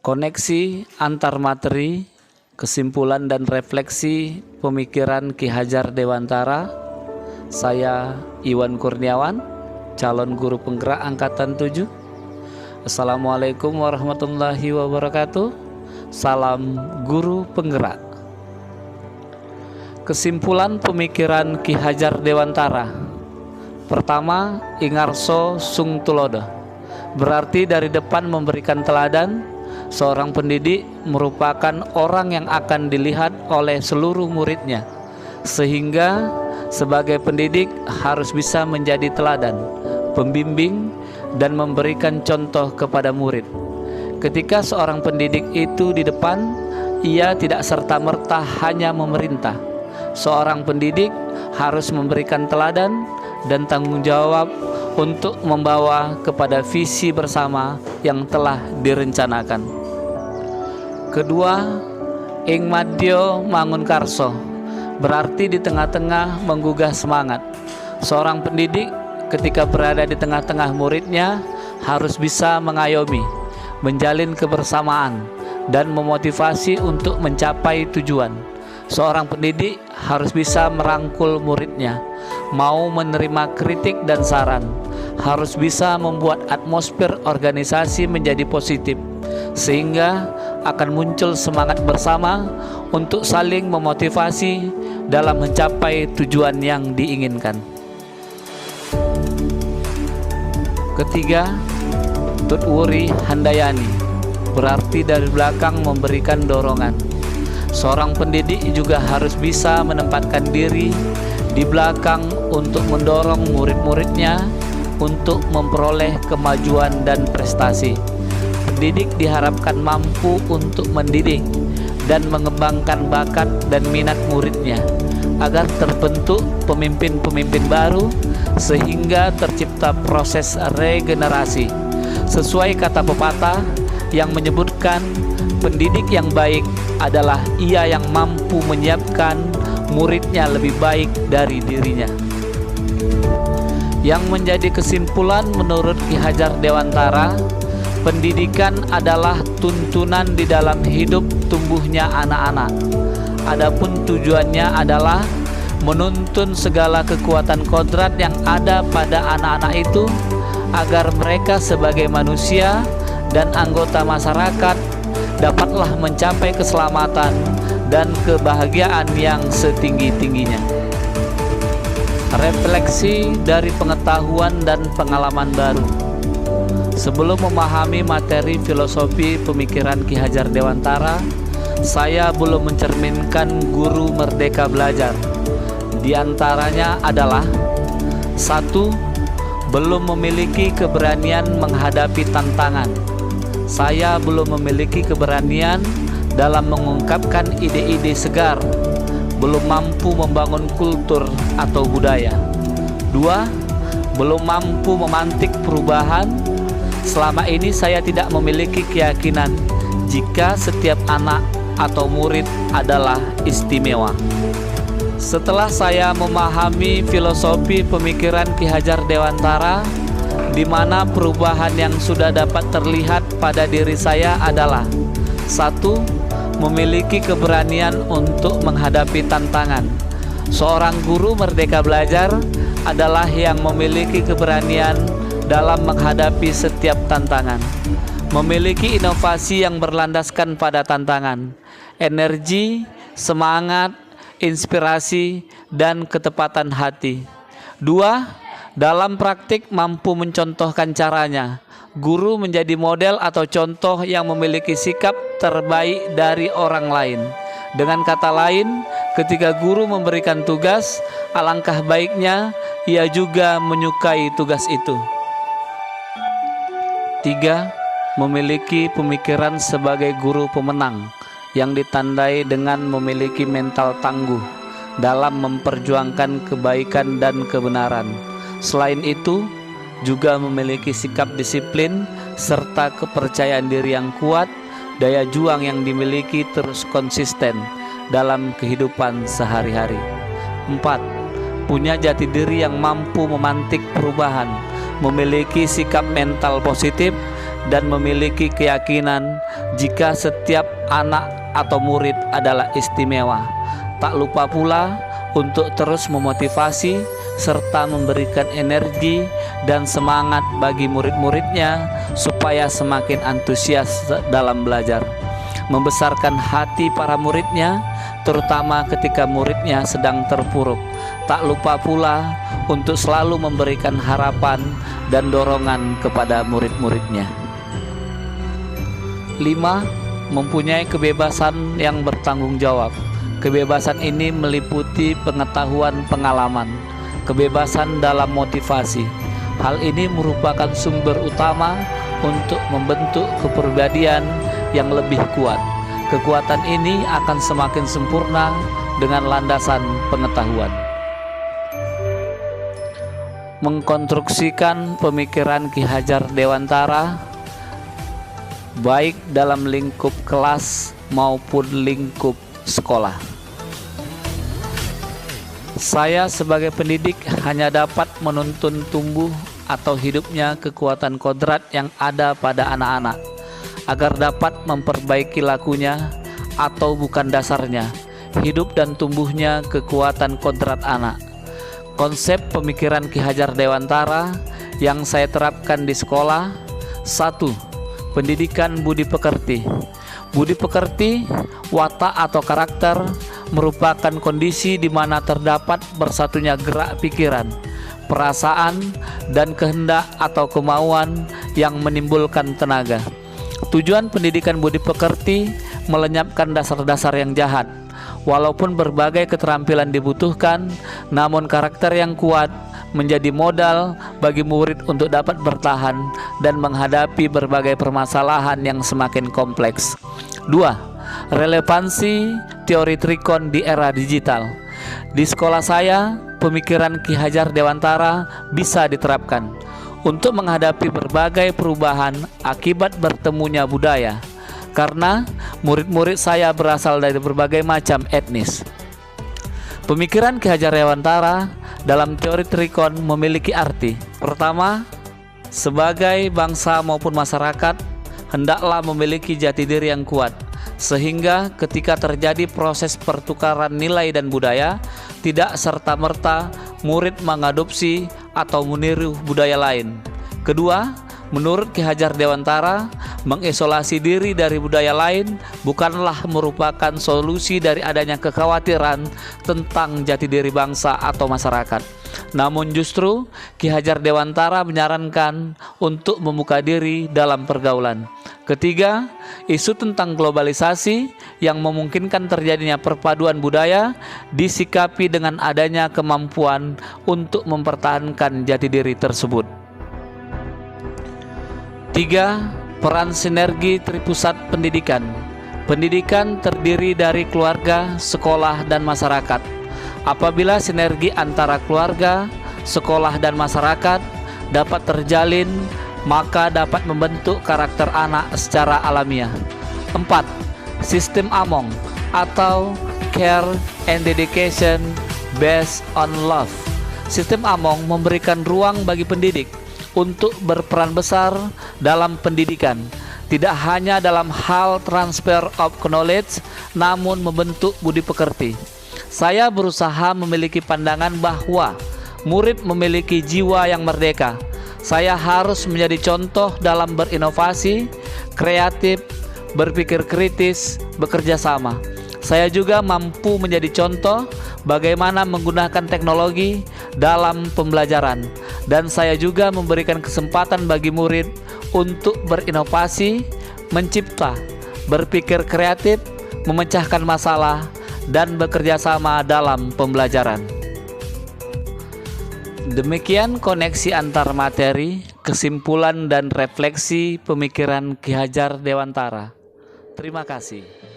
Koneksi antar materi, kesimpulan dan refleksi pemikiran Ki Hajar Dewantara. Saya Iwan Kurniawan, calon guru penggerak angkatan 7. Assalamualaikum warahmatullahi wabarakatuh. Salam guru penggerak. Kesimpulan pemikiran Ki Hajar Dewantara. Pertama, ingarso sung tulodo, berarti dari depan memberikan teladan. Seorang pendidik merupakan orang yang akan dilihat oleh seluruh muridnya, sehingga sebagai pendidik harus bisa menjadi teladan, pembimbing, dan memberikan contoh kepada murid. Ketika seorang pendidik itu di depan, ia tidak serta-merta hanya memerintah. Seorang pendidik harus memberikan teladan dan tanggung jawab untuk membawa kepada visi bersama yang telah direncanakan. Kedua, ing madyo mangun karso, berarti di tengah-tengah menggugah semangat. Seorang pendidik ketika berada di tengah-tengah muridnya harus bisa mengayomi, menjalin kebersamaan, dan memotivasi untuk mencapai tujuan. Seorang pendidik harus bisa merangkul muridnya, mau menerima kritik dan saran, harus bisa membuat atmosfer organisasi menjadi positif, sehingga akan muncul semangat bersama untuk saling memotivasi dalam mencapai tujuan yang diinginkan. Ketiga, tutwuri handayani, berarti dari belakang memberikan dorongan. Seorang pendidik juga harus bisa menempatkan diri di belakang untuk mendorong murid-muridnya untuk memperoleh kemajuan dan prestasi. Pendidik diharapkan mampu untuk mendidik dan mengembangkan bakat dan minat muridnya agar terbentuk pemimpin-pemimpin baru sehingga tercipta proses regenerasi. Sesuai kata pepatah yang menyebutkan pendidik yang baik adalah ia yang mampu menyiapkan muridnya lebih baik dari dirinya. Yang menjadi kesimpulan menurut Ki Hajar Dewantara, pendidikan adalah tuntunan di dalam hidup tumbuhnya anak-anak. Adapun tujuannya adalah menuntun segala kekuatan kodrat yang ada pada anak-anak itu agar mereka sebagai manusia dan anggota masyarakat dapatlah mencapai keselamatan dan kebahagiaan yang setinggi-tingginya. Refleksi dari pengetahuan dan pengalaman baru. Sebelum memahami materi filosofi pemikiran Ki Hajar Dewantara, saya belum mencerminkan guru merdeka belajar. Di antaranya adalah: 1. Belum memiliki keberanian menghadapi tantangan. Saya belum memiliki keberanian dalam mengungkapkan ide-ide segar, belum mampu membangun kultur atau budaya. 2. Belum mampu memantik perubahan. Selama ini saya tidak memiliki keyakinan jika setiap anak atau murid adalah istimewa. Setelah saya memahami filosofi pemikiran Ki Hajar Dewantara, di mana perubahan yang sudah dapat terlihat pada diri saya adalah: 1. Memiliki keberanian untuk menghadapi tantangan. Seorang guru merdeka belajar adalah yang memiliki keberanian dalam menghadapi setiap tantangan, memiliki inovasi yang berlandaskan pada tantangan, energi, semangat, inspirasi, dan ketepatan hati. 2. Dalam praktik mampu mencontohkan caranya. Guru menjadi model atau contoh yang memiliki sikap terbaik dari orang lain. Dengan kata lain, ketika guru memberikan tugas, alangkah baiknya ia juga menyukai tugas itu. 3. Memiliki pemikiran sebagai guru pemenang yang ditandai dengan memiliki mental tangguh dalam memperjuangkan kebaikan dan kebenaran. Selain itu, juga memiliki sikap disiplin serta kepercayaan diri yang kuat, daya juang yang dimiliki terus konsisten dalam kehidupan sehari-hari. 4. Punya jati diri yang mampu memantik perubahan, memiliki sikap mental positif dan memiliki keyakinan jika setiap anak atau murid adalah istimewa. Tak lupa pula untuk terus memotivasi serta memberikan energi dan semangat bagi murid-muridnya supaya semakin antusias dalam belajar, membesarkan hati para muridnya, terutama ketika muridnya sedang terpuruk. Tak lupa pula untuk selalu memberikan harapan dan dorongan kepada murid-muridnya. 5. Mempunyai kebebasan yang bertanggung jawab. Kebebasan ini meliputi pengetahuan pengalaman, kebebasan dalam motivasi. Hal ini merupakan sumber utama untuk membentuk kepribadian yang lebih kuat. Kekuatan ini akan semakin sempurna dengan landasan pengetahuan. Mengkonstruksikan pemikiran Ki Hajar Dewantara baik dalam lingkup kelas maupun lingkup sekolah. Saya sebagai pendidik hanya dapat menuntun tumbuh atau hidupnya kekuatan kodrat yang ada pada anak-anak agar dapat memperbaiki lakunya atau bukan dasarnya, hidup dan tumbuhnya kekuatan kodrat anak. Konsep pemikiran Ki Hajar Dewantara yang saya terapkan di sekolah. 1. Pendidikan budi pekerti. Budi pekerti, watak atau karakter merupakan kondisi di mana terdapat bersatunya gerak pikiran, perasaan, dan kehendak atau kemauan yang menimbulkan tenaga. Tujuan pendidikan budi pekerti melenyapkan dasar-dasar yang jahat. Walaupun berbagai keterampilan dibutuhkan, namun karakter yang kuat menjadi modal bagi murid untuk dapat bertahan dan menghadapi berbagai permasalahan yang semakin kompleks. 2. Relevansi teori Trikon di era digital. Di sekolah saya, pemikiran Ki Hajar Dewantara bisa diterapkan untuk menghadapi berbagai perubahan akibat bertemunya budaya, karena murid-murid saya berasal dari berbagai macam etnis. Pemikiran Ki Hajar Dewantara dalam teori Trikon memiliki arti. Pertama, sebagai bangsa maupun masyarakat hendaklah memiliki jati diri yang kuat, sehingga ketika terjadi proses pertukaran nilai dan budaya, tidak serta-merta murid mengadopsi atau meniru budaya lain. Kedua, menurut Ki Hajar Dewantara, mengisolasi diri dari budaya lain bukanlah merupakan solusi dari adanya kekhawatiran tentang jati diri bangsa atau masyarakat. Namun justru Ki Hajar Dewantara menyarankan untuk membuka diri dalam pergaulan. Ketiga, isu tentang globalisasi yang memungkinkan terjadinya perpaduan budaya disikapi dengan adanya kemampuan untuk mempertahankan jati diri tersebut. 3. Peran sinergi tripusat pendidikan. Pendidikan terdiri dari keluarga, sekolah, dan masyarakat. Apabila sinergi antara keluarga, sekolah, dan masyarakat dapat terjalin, maka dapat membentuk karakter anak secara alamiah. 4. Sistem Among atau Care and Dedication Based on Love. Sistem Among memberikan ruang bagi pendidik untuk berperan besar dalam pendidikan, tidak hanya dalam hal transfer of knowledge, namun membentuk budi pekerti. Saya berusaha memiliki pandangan bahwa murid memiliki jiwa yang merdeka. Saya harus menjadi contoh dalam berinovasi, kreatif, berpikir kritis, bekerja sama. Saya juga mampu menjadi contoh bagaimana menggunakan teknologi dalam pembelajaran, dan saya juga memberikan kesempatan bagi murid untuk berinovasi, mencipta, berpikir kreatif, memecahkan masalah, dan bekerja sama dalam pembelajaran. Demikian koneksi antar materi, kesimpulan, dan refleksi pemikiran Ki Hajar Dewantara. Terima kasih.